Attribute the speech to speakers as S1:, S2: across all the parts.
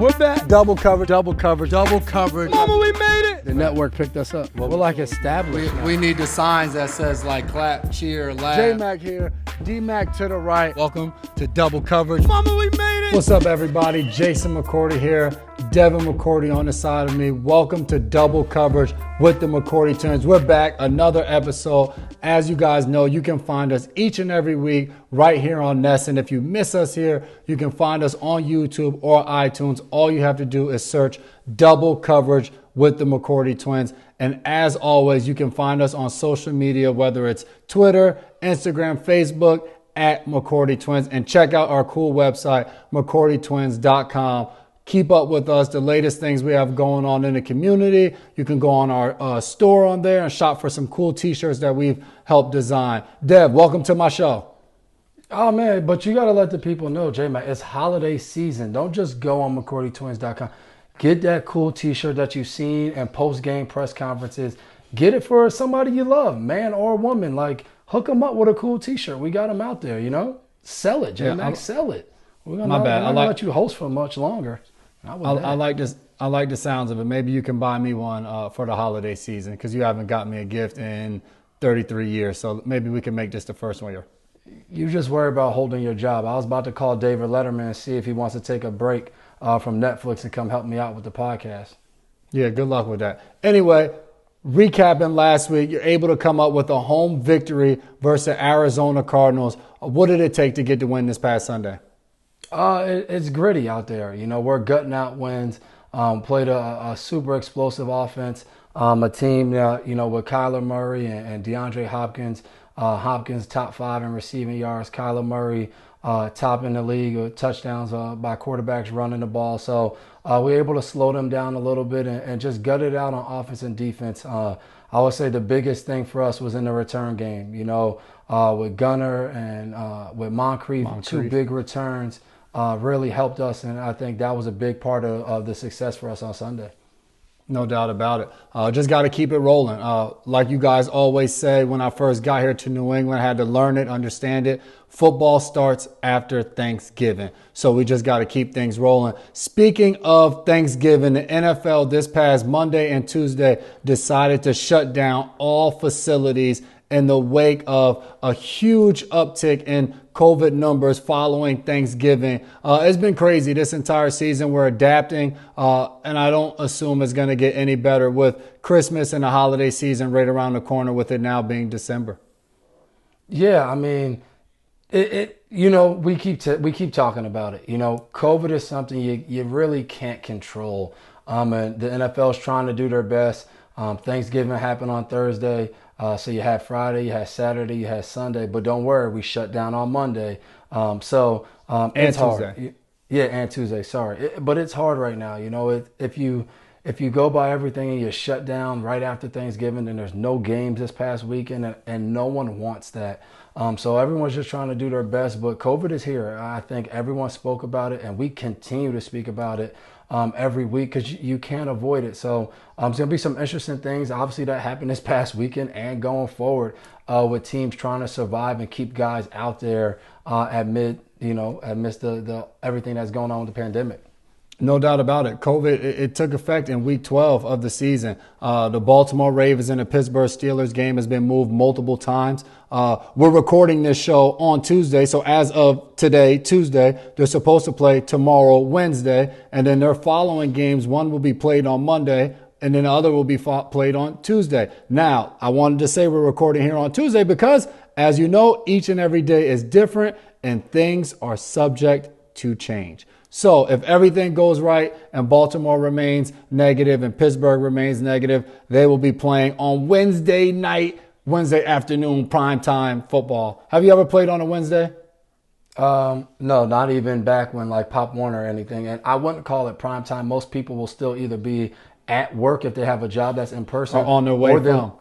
S1: We're back.
S2: Double coverage, double coverage, double coverage.
S1: Mama, we made it.
S2: The network picked us up. We're like established now.
S3: We need the signs that says like clap, cheer, laugh.
S2: J-Mac here, D-Mac to the right. Welcome to Double Coverage.
S1: Mama, we made it.
S2: What's up, everybody? Jason McCourty here. Devin McCourty on the side of me. Welcome to Double Coverage with the McCourty Twins. We're back, another episode. As you guys know, you can find us each and every week right here on NESN. If you miss us here, you can find us on YouTube or iTunes. All you have to do is search Double Coverage with the McCourty Twins. And as always, you can find us on social media, whether it's Twitter, Instagram, Facebook, at McCourty Twins. And check out our cool website, McCourtyTwins.com. Keep up with us, the latest things we have going on in the community. You can go on our store on there and shop for some cool t-shirts that we've helped design. Dev, welcome to my show.
S4: Oh, man, but you got to let the people know, J-Mac, it's holiday season. Don't just go on McCourtyTwins.com. Get that cool t-shirt that you've seen and post-game press conferences. Get it for somebody you love, man or woman. Like, hook them up with a cool t-shirt. We got them out there, you know? Sell it, J-Mac, sell it. We're gonna
S2: My bad.
S4: We're gonna let you host for much longer.
S2: I like this. I like the sounds of it. Maybe you can buy me one for the holiday season because you haven't got me a gift in 33 years. So maybe we can make this the first one.
S4: You just worry about holding your job. I was about to call David Letterman and see if he wants to take a break from Netflix and come help me out with the podcast.
S2: Yeah, good luck with that. Anyway, recapping last week, you're able to come up with a home victory versus the Arizona Cardinals. What did it take to get the win this past Sunday?
S4: It's gritty out there. You know, we're gutting out wins. Played a super explosive offense. A team, you know, with Kyler Murray and DeAndre Hopkins. Hopkins top 5 in receiving yards. Kyler Murray top in the league with touchdowns by quarterbacks running the ball. So we're able to slow them down a little bit and just gut it out on offense and defense. I would say the biggest thing for us was in the return game. You know, with Gunner and with Moncrief, 2 big returns. Really helped us, and I think that was a big part of the success for us on Sunday.
S2: No doubt about it. Just got to keep it rolling. Like you guys always say, when I first got here to New England, I had to learn it, understand it. Football starts after Thanksgiving, so we just got to keep things rolling. Speaking of Thanksgiving, the NFL this past Monday and Tuesday decided to shut down all facilities in the wake of a huge uptick in COVID numbers following Thanksgiving. It's been crazy this entire season. We're adapting, and I don't assume it's going to get any better with Christmas and the holiday season right around the corner with it now being December.
S4: Yeah, I mean, you know, we keep talking about it. You know, COVID is something you really can't control. And the NFL is trying to do their best. Thanksgiving happened on Thursday. So you had Friday, you had Saturday, you had Sunday, but don't worry, we shut down on Monday. It's hard. Yeah, and Tuesday, sorry. But it's hard right now. You know, if you go by everything and you shut down right after Thanksgiving, then there's no games this past weekend, and no one wants that. So everyone's just trying to do their best, but COVID is here. I think everyone spoke about it, and we continue to speak about it every week because you can't avoid it. So there's going to be some interesting things. Obviously, that happened this past weekend and going forward with teams trying to survive and keep guys out there amidst the everything that's going on with the pandemic.
S2: No doubt about it. COVID, it took effect in week 12 of the season. The Baltimore Ravens and the Pittsburgh Steelers game has been moved multiple times. We're recording this show on Tuesday. So as of today, Tuesday, they're supposed to play tomorrow, Wednesday. And then their following games, one will be played on Monday and then the other will be played on Tuesday. Now, I wanted to say we're recording here on Tuesday because, as you know, each and every day is different and things are subject to change. So if everything goes right and Baltimore remains negative and Pittsburgh remains negative, they will be playing on Wednesday night, Wednesday afternoon, primetime football. Have you ever played on a Wednesday?
S4: No, not even back when like Pop Warner or anything. And I wouldn't call it primetime. Most people will still either be at work if they have a job that's in person.
S2: Or on their way from.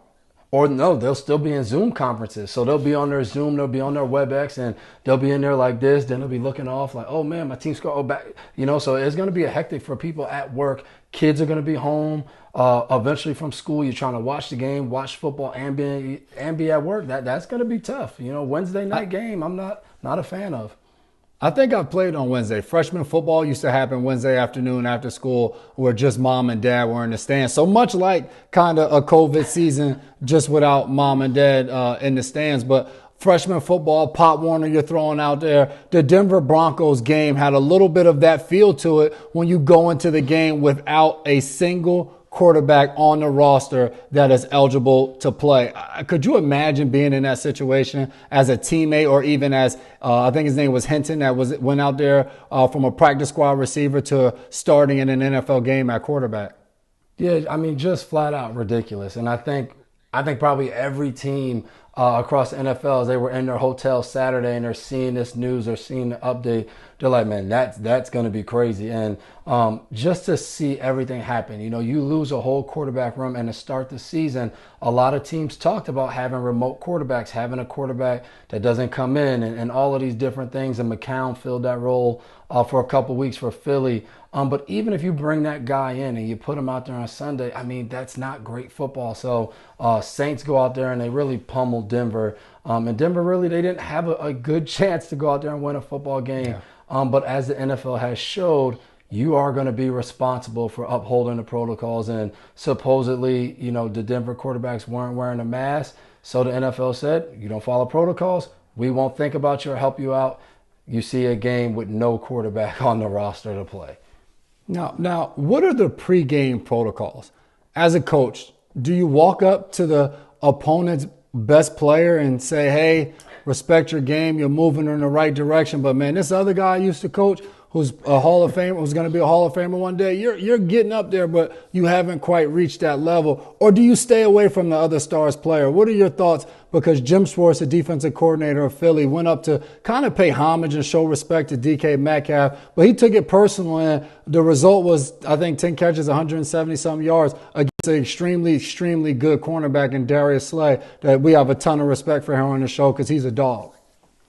S4: Or no, they'll still be in Zoom conferences. So they'll be on their Zoom, they'll be on their WebEx, and they'll be in there like this. Then they'll be looking off like, oh man, my team scored back. You know, so it's going to be a hectic for people at work. Kids are going to be home eventually from school. You're trying to watch the game, watch football, and be at work. That's going to be tough. You know, Wednesday night game, I'm not a fan of.
S2: I think I played on Wednesday. Freshman football used to happen Wednesday afternoon after school where just mom and dad were in the stands. So much like kind of a COVID season, just without mom and dad in the stands. But freshman football, Pop Warner you're throwing out there. The Denver Broncos game had a little bit of that feel to it when you go into the game without a single quarterback on the roster that is eligible to play. Could you imagine being in that situation as a teammate, or even as I think his name was Hinton, that went out there from a practice squad receiver to starting in an NFL game at quarterback?
S4: Yeah, I mean, just flat out ridiculous. And I think probably every team across the NFL, as they were in their hotel Saturday and they're seeing this news or seeing the update, they're like, man, that's going to be crazy. And just to see everything happen, you lose a whole quarterback room, and to start the season, a lot of teams talked about having remote quarterbacks, having a quarterback that doesn't come in, and all of these different things. And McCown filled that role for a couple weeks for Philly. But even if you bring that guy in and you put him out there on Sunday, I mean, that's not great football. So Saints go out there and they really pummeled Denver. And Denver really, they didn't have a good chance to go out there and win a football game. Yeah. But as the NFL has showed, you are going to be responsible for upholding the protocols. And supposedly, the Denver quarterbacks weren't wearing a mask. So the NFL said, you don't follow protocols, we won't think about you or help you out. You see a game with no quarterback on the roster to play.
S2: Now, what are the pregame protocols? As a coach, do you walk up to the opponent's best player and say, hey, respect your game, you're moving in the right direction, but man, this other guy I used to coach who's a Hall of Famer, who's going to be a Hall of Famer one day, you're getting up there, but you haven't quite reached that level? Or do you stay away from the other stars player? What are your thoughts? Because Jim Schwartz, the defensive coordinator of Philly, went up to kind of pay homage and show respect to DK Metcalf, but he took it personal, and the result was, I think, 10 catches, 170-something yards against an extremely, extremely good cornerback in Darius Slay that we have a ton of respect for him on the show because he's a dog.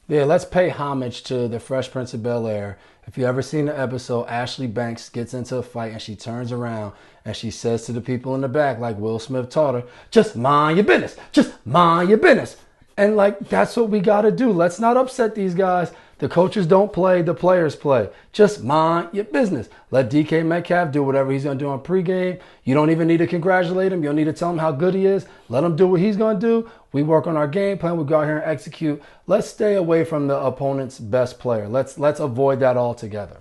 S4: Yeah, let's pay homage to the Fresh Prince of Bel-Air. If you ever seen the episode, Ashley Banks gets into a fight and she turns around and she says to the people in the back, like Will Smith taught her, just mind your business. Just mind your business. And that's what we got to do. Let's not upset these guys. The coaches don't play, the players play. Just mind your business. Let DK Metcalf do whatever he's going to do on pregame. You don't even need to congratulate him. You don't need to tell him how good he is. Let him do what he's going to do. We work on our game plan. We go out here and execute. Let's stay away from the opponent's best player. Let's avoid that altogether.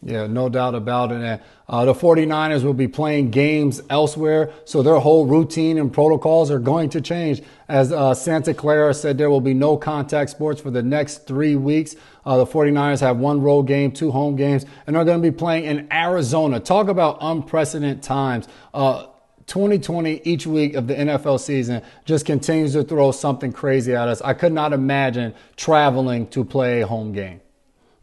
S2: Yeah, no doubt about it. And the 49ers will be playing games elsewhere, so their whole routine and protocols are going to change. As Santa Clara said, there will be no contact sports for the next 3 weeks. The 49ers have 1 road game, 2 home games, and they're going to be playing in Arizona. Talk about unprecedented times. 2020, each week of the NFL season, just continues to throw something crazy at us. I could not imagine traveling to play a home game.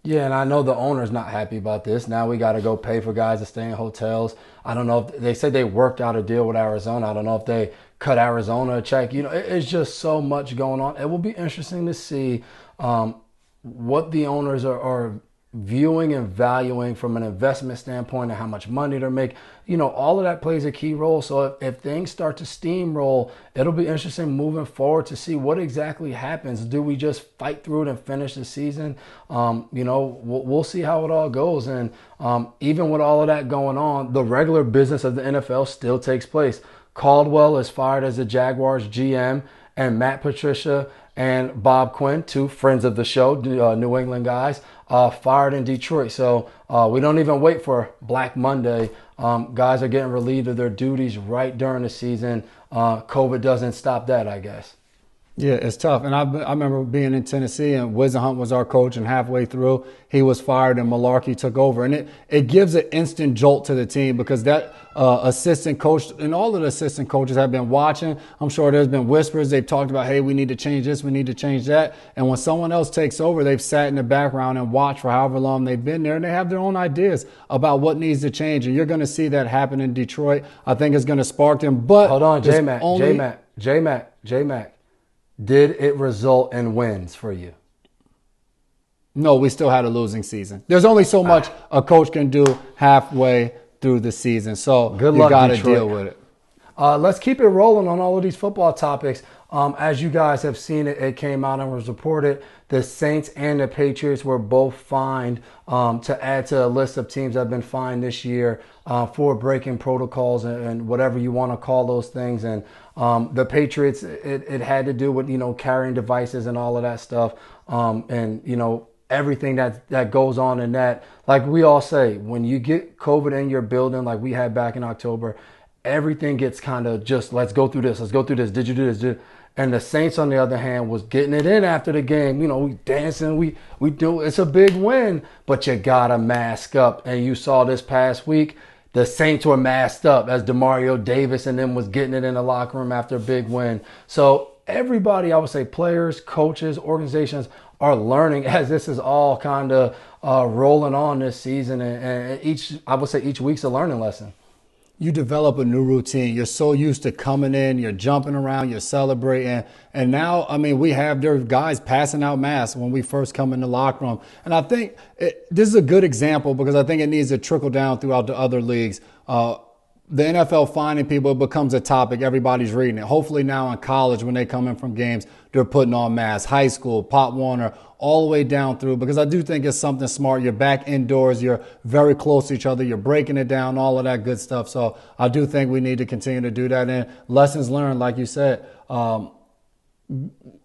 S4: Yeah, and I know the owner's not happy about this. Now we got to go pay for guys to stay in hotels. I don't know if they said they worked out a deal with Arizona. I don't know if they cut Arizona a check. It's just so much going on. It will be interesting to see what the owners are viewing and valuing from an investment standpoint and how much money they're making. All of that plays a key role. So if things start to steamroll, it'll be interesting moving forward to see what exactly happens. Do we just fight through it and finish the season? We'll see how it all goes. And even with all of that going on, the regular business of the NFL still takes place. Caldwell is fired as the Jaguars GM, and Matt Patricia and Bob Quinn, 2 friends of the show, New England guys, fired in Detroit. So we don't even wait for Black Monday. Guys are getting relieved of their duties right during the season. COVID doesn't stop that, I guess.
S2: Yeah, it's tough. And I remember being in Tennessee, and Whisenhunt was our coach, and halfway through he was fired and Malarkey took over. And it gives an instant jolt to the team because that assistant coach and all of the assistant coaches have been watching. I'm sure there's been whispers. They've talked about, hey, we need to change this, we need to change that. And when someone else takes over, they've sat in the background and watched for however long they've been there, and they have their own ideas about what needs to change. And you're going to see that happen in Detroit. I think it's going to spark them. But
S4: hold on, J-Mac. Did it result in wins for you?
S2: No, we still had a losing season. There's only so much a coach can do halfway through the season. So
S4: good luck,
S2: you got to
S4: Detroit.
S2: deal with it.
S4: Let's keep it rolling on all of these football topics. As you guys have seen it, it came out and was reported. The Saints and the Patriots were both fined to add to a list of teams that have been fined this year for breaking protocols and whatever you want to call those things. And the Patriots, it had to do with, carrying devices and all of that stuff. Everything that goes on in that. Like we all say, when you get COVID in your building, like we had back in October, everything gets kind of just, let's go through this. Did you do this? And the Saints, on the other hand, was getting it in after the game. We dancing, we do. It's a big win, but you gotta mask up. And you saw this past week, the Saints were masked up as Demario Davis and them was getting it in the locker room after a big win. So everybody, I would say, players, coaches, organizations are learning as this is all kind of rolling on this season, and each week's a learning lesson.
S2: You develop a new routine. You're so used to coming in, you're jumping around, you're celebrating. And now, we have their guys passing out masks when we first come in the locker room. And I think this is a good example because I think it needs to trickle down throughout the other leagues. The NFL finding people, it becomes a topic. Everybody's reading it. Hopefully now in college, when they come in from games, they're putting on masks. High school, Pop Warner, all the way down through, because I do think it's something smart. You're back indoors. You're very close to each other. You're breaking it down, all of that good stuff. So I do think we need to continue to do that. And lessons learned, like you said.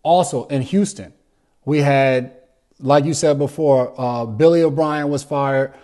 S2: Also in Houston, we had, like you said before, Billy O'Brien was fired.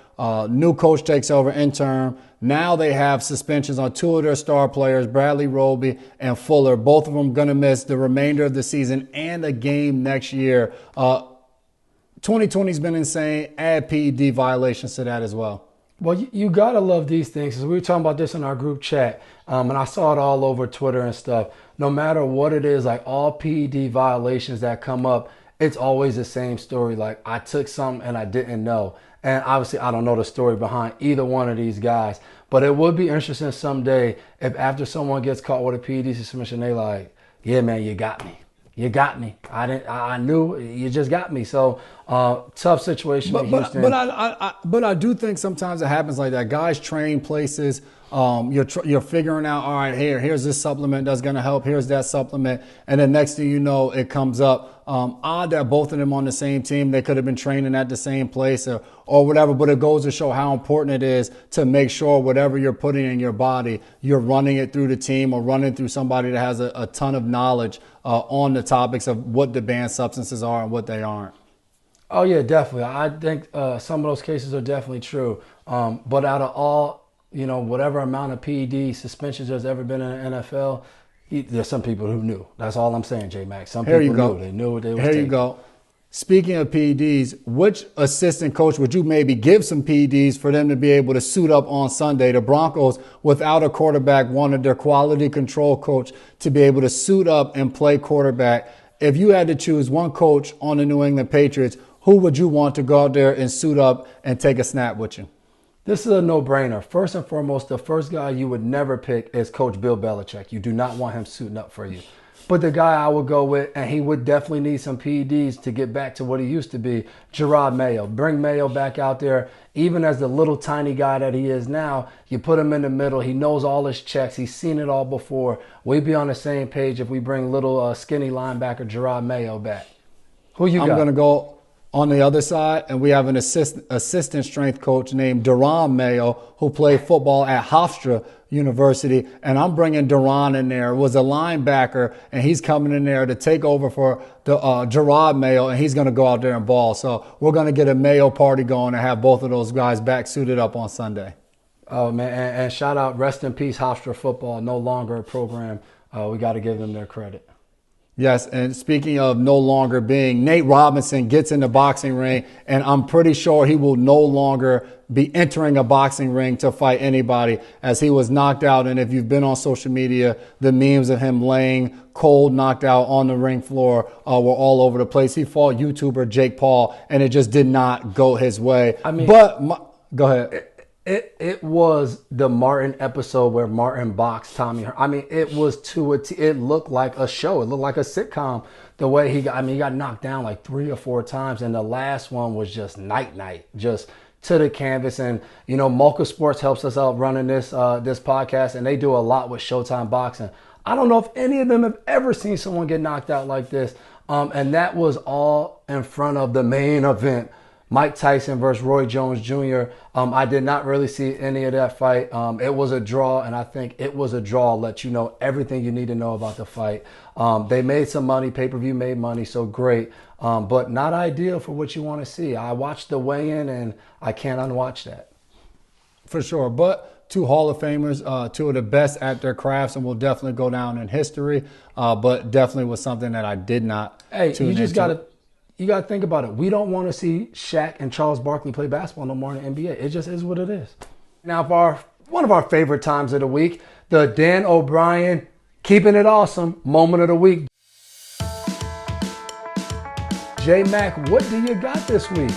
S2: New coach takes over interim. Now they have suspensions on two of their star players, Bradley Roby and Fuller. Both of them going to miss the remainder of the season and a game next year. 2020's been insane. Add PED violations to that as well.
S4: Well, you got to love these things. Because we were talking about this in our group chat, and I saw it all over Twitter and stuff. No matter what it is, like all PED violations that come up, it's always the same story. Like, I took something and I didn't know. And obviously, I don't know the story behind either one of these guys. But it would be interesting someday if after someone gets caught with a PED suspension, they like, yeah, man, you got me. You got me. I knew you just got me. So tough situation in Houston.
S2: But I do think sometimes it happens like that. Guys train places. You're figuring out, all right, here's this supplement that's going to help. Here's that supplement. And then next thing you know, it comes up. Odd that both of them on the same team. They could have been training at the same place or whatever. But it goes to show how important it is to make sure whatever you're putting in your body, you're running it through the team or running through somebody that has a ton of knowledge on the topics of what the banned substances are and what they aren't.
S4: Oh, yeah, definitely. I think some of those cases are definitely true. But out of all, whatever amount of PED suspensions there's ever been in the NFL, there's some people who knew. That's all I'm saying, J-Mac. Some people knew. They knew what they were taking.
S2: Here you go. Speaking of PEDs, which assistant coach would you maybe give some PEDs for them to be able to suit up on Sunday? The Broncos, without a quarterback, wanted their quality control coach to be able to suit up and play quarterback. If you had to choose one coach on the New England Patriots, who would you want to go out there and suit up and take a snap with you?
S4: This is a no-brainer. First and foremost, the first guy you would never pick is Coach Bill Belichick. You do not want him suiting up for you. But the guy I would go with, and he would definitely need some PEDs to get back to what he used to be, Gerard Mayo. Bring Mayo back out there. Even as the little tiny guy that he is now, you put him in the middle. He knows all his checks. He's seen it all before. We'd be on the same page if we bring little skinny linebacker Gerard Mayo back. Who you got?
S2: I'm going to go on the other side, and we have an assistant strength coach named Duran Mayo who played football at Hofstra University, and I'm bringing Duran in there. Was a linebacker, and he's coming in there to take over for the Gerard Mayo, and he's going to go out there and ball. So we're going to get a Mayo party going and have both of those guys back suited up on Sunday.
S4: Oh, man, and shout out, rest in peace, Hofstra football, no longer a program. We got to give them their credit.
S2: Yes, and speaking of no longer being, Nate Robinson gets in the boxing ring, and I'm pretty sure he will no longer be entering a boxing ring to fight anybody as he was knocked out. And if you've been on social media, the memes of him laying cold, knocked out on the ring floor were all over the place. He fought YouTuber Jake Paul, and it just did not go his way. Go ahead.
S4: It was the Martin episode where Martin boxed Tommy. It was it looked like a show. It looked like a sitcom. The way he got knocked down like 3 or 4 times, and the last one was just night, just to the canvas. And Mocha Sports helps us out running this podcast, and they do a lot with Showtime Boxing. I don't know if any of them have ever seen someone get knocked out like this. And that was all in front of the main event, Mike Tyson versus Roy Jones Jr. I did not really see any of that fight. It was a draw, and I think it was a draw. Let you know everything you need to know about the fight. They made some money. Pay-per-view made money, so great. But not ideal for what you want to see. I watched the weigh-in, and I can't unwatch that.
S2: For sure. But two Hall of Famers, two of the best at their crafts, and will definitely go down in history. But definitely was something that I did not tune
S4: you just
S2: into.
S4: You got to think about it. We don't want to see Shaq and Charles Barkley play basketball no more in the NBA. It just is what it is. Now, for one of our favorite times of the week, the Dan O'Brien keeping it awesome moment of the week. J-Mac, what do you got this week?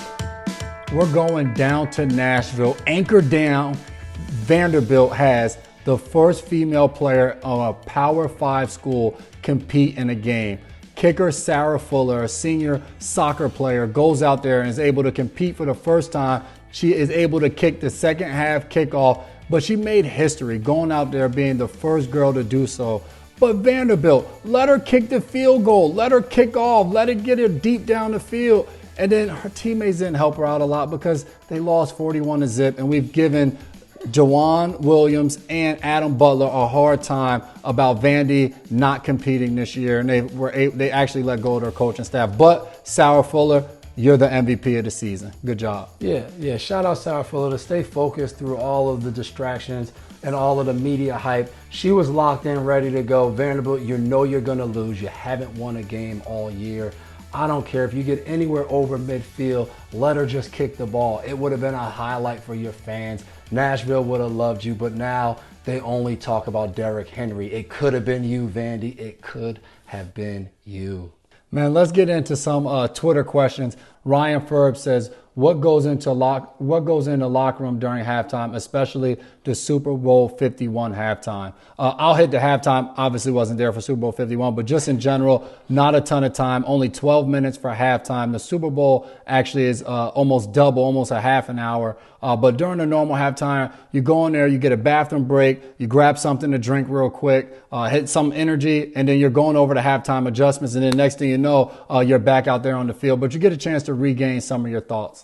S2: We're going down to Nashville. Anchor down. Vanderbilt has the first female player of a Power 5 school compete in a game. Kicker Sara Fuller, a senior soccer player, goes out there and is able to compete for the first time. She is able to kick the second half kickoff, but she made history going out there being the first girl to do so. But Vanderbilt, let her kick the field goal, let her kick off, let it get her deep down the field. And then her teammates didn't help her out a lot because they lost 41-0, and we've given Jawan Williams and Adam Butler a hard time about Vandy not competing this year, and they actually let go of their coaching staff. But Sara Fuller, you're the MVP of the season. Good job.
S4: Yeah. Shout out Sara Fuller to stay focused through all of the distractions and all of the media hype. She was locked in, ready to go. Vanderbilt, you know you're going to lose. You haven't won a game all year. I don't care if you get anywhere over midfield, let her just kick the ball. It would have been a highlight for your fans. Nashville would have loved you, but now they only talk about Derrick Henry. It could have been you, Vandy. It could have been you.
S2: Man, let's get into some Twitter questions. Ryan Ferb says, what goes into the locker room during halftime, especially the Super Bowl 51 halftime? I'll hit the halftime. Obviously wasn't there for Super Bowl 51, but just in general, not a ton of time. Only 12 minutes for halftime. The Super Bowl actually is almost double, almost a half an hour. But during the normal halftime, you go in there, you get a bathroom break, you grab something to drink real quick, hit some energy, and then you're going over the halftime adjustments. And then next thing you know, you're back out there on the field. But you get a chance to regain some of your thoughts.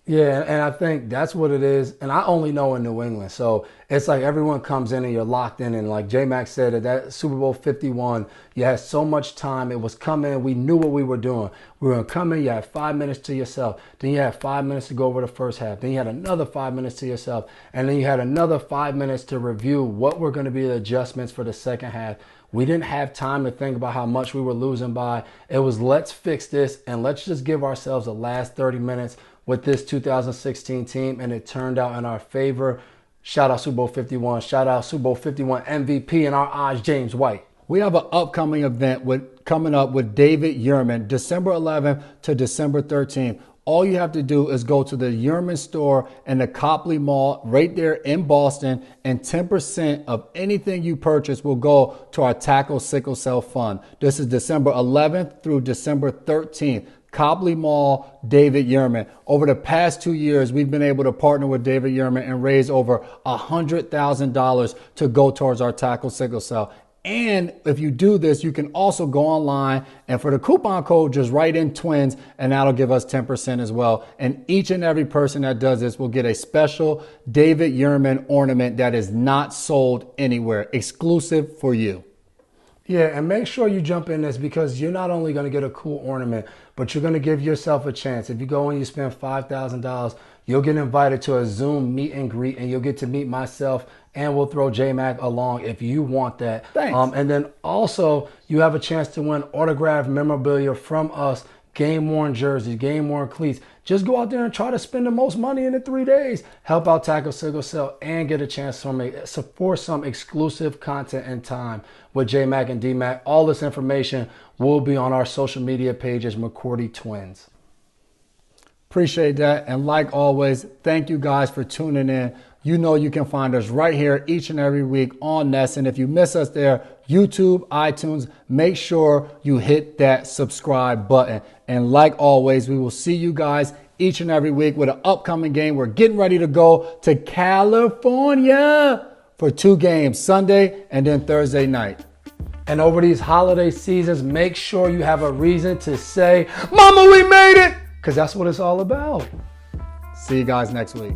S4: Yeah, and I think that's what it is. And I only know in New England. So it's like everyone comes in and you're locked in. And like J-Mac said, at that Super Bowl 51, you had so much time. It was coming. We knew what we were doing. We were going to come in. You had 5 minutes to yourself. Then you had 5 minutes to go over the first half. Then you had another 5 minutes to yourself. And then you had another 5 minutes to review what were going to be the adjustments for the second half. We didn't have time to think about how much we were losing by. It was let's fix this and let's just give ourselves the last 30 minutes with this 2016 team, and it turned out in our favor. Shout out Super Bowl 51. Shout out Super Bowl 51 MVP in our eyes, James White.
S2: We have an upcoming event coming up with David Yurman, December 11th to December 13th. All you have to do is go to the Yurman store in the Copley Mall right there in Boston, and 10% of anything you purchase will go to our Tackle Sickle Cell Fund. This is December 11th through December 13th. Copley Mall, David Yurman. Over the past 2 years, we've been able to partner with David Yurman and raise over $100,000 to go towards our Tackle Sickle Cell. And if you do this, you can also go online and for the coupon code, just write in twins, and that'll give us 10% as well. And each and every person that does this will get a special David Yurman ornament that is not sold anywhere, exclusive for you.
S4: Yeah, and make sure you jump in this because you're not only going to get a cool ornament, but you're going to give yourself a chance. If you go and you spend $5,000, you'll get invited to a Zoom meet and greet, and you'll get to meet myself, and we'll throw J-Mac along if you want that.
S2: Thanks.
S4: And then also, you have a chance to win autographed memorabilia from us, game-worn jerseys, game-worn cleats. Just go out there and try to spend the most money in the 3 days. Help out Tackle Sickle Cell and get a chance for some exclusive content and time with J-Mac and D-Mac. All this information will be on our social media pages, McCourty Twins.
S2: Appreciate that. And like always, thank you guys for tuning in. You know you can find us right here each and every week on NESN. If you miss us there, YouTube, iTunes, make sure you hit that subscribe button. And like always, we will see you guys each and every week with an upcoming game. We're getting ready to go to California for 2 games, Sunday and then Thursday night.
S4: And over these holiday seasons, make sure you have a reason to say, Mama, we made it! Because that's what it's all about.
S2: See you guys next week.